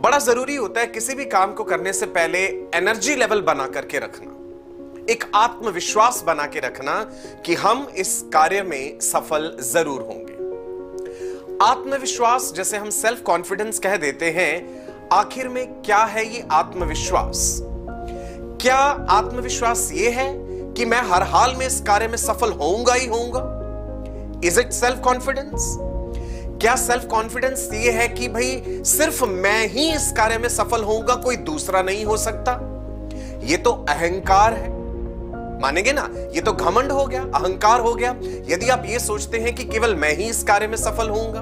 बड़ा जरूरी होता है किसी भी काम को करने से पहले एनर्जी लेवल बना करके रखना, एक आत्मविश्वास बना के रखना कि हम इस कार्य में सफल जरूर होंगे। आत्मविश्वास, जैसे हम सेल्फ कॉन्फिडेंस कह देते हैं, आखिर में क्या है ये आत्मविश्वास? क्या आत्मविश्वास ये है कि मैं हर हाल में इस कार्य में सफल होऊंगा ही होऊंगा? Is it self confidence? क्या सेल्फ कॉन्फिडेंस ये है कि भाई सिर्फ मैं ही इस कार्य में सफल होऊंगा, कोई दूसरा नहीं हो सकता? ये तो अहंकार है, मानेंगे ना? ये तो घमंड हो गया, अहंकार हो गया। यदि आप ये सोचते हैं कि केवल मैं ही इस कार्य में सफल होऊंगा,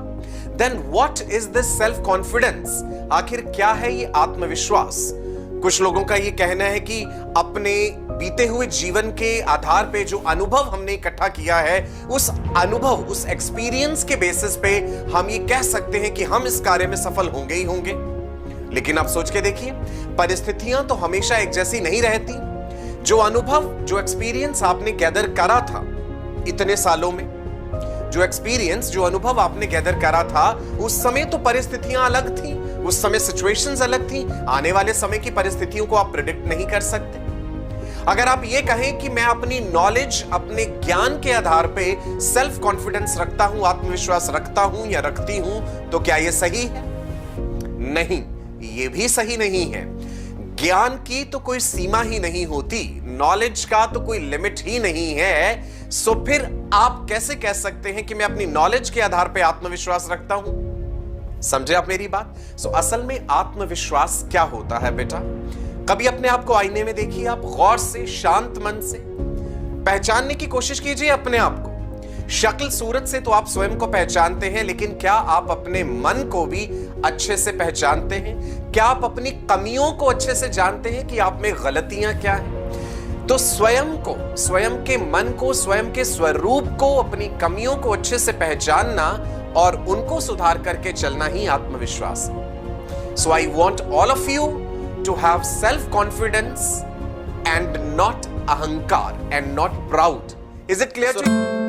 then what is this self confidence? आखिर क्या है ये आत्मविश्वास? कुछ लोगों का ये कहना है कि अपने बीते हुए जीवन के आधार पे जो अनुभव हमने इकट्ठा किया है, उस अनुभव, उस एक्सपीरियंस के बेसिस पे हम ये कह सकते हैं कि हम इस कार्य में सफल होंगे ही होंगे। लेकिन आप सोच के देखिए, परिस्थितियां तो हमेशा एक जैसी नहीं रहती। जो अनुभव, जो एक्सपीरियंस आपने गैदर करा था इतने सालों में, जो एक्सपीरियंस, जो अनुभव आपने गैदर करा था, उस समय तो परिस्थितियां अलग थी, उस समय सिचुएशंस अलग थी। आने वाले समय की परिस्थितियों को आप प्रेडिक्ट नहीं कर सकते। अगर आप ये कहें कि मैं अपनी नॉलेज, अपने ज्ञान के आधार पे सेल्फ कॉन्फिडेंस रखता हूं, आत्मविश्वास रखता हूं या रखती हूं, तो क्या यह सही है? नहीं, यह भी सही नहीं है। ज्ञान की तो कोई सीमा ही नहीं होती, नॉलेज का तो कोई लिमिट ही नहीं है। सो फिर आप कैसे कह सकते हैं कि मैं अपनी नॉलेज के आधार पे आत्मविश्वास रखता हूं? समझे आप मेरी बात? सो असल में आत्मविश्वास क्या होता है बेटा? कभी अपने आप को आईने में देखिए, आप गौर से, शांत मन से पहचानने की कोशिश कीजिए अपने आप को। शक्ल सूरत से तो आप स्वयं को पहचानते हैं, लेकिन क्या आप अपने मन को भी अच्छे से पहचानते हैं? क्या आप अपनी कमियों को अच्छे से जानते हैं कि आप में गलतियां क्या हैं? तो स्वयं को, स्वयं के मन को, स्वयं के स्वरूप को, अपनी कमियों को अच्छे से पहचानना और उनको सुधार करके चलना ही आत्मविश्वास है। So I want all of you to have self-confidence and not ahankar and not proud. Is it clear to you?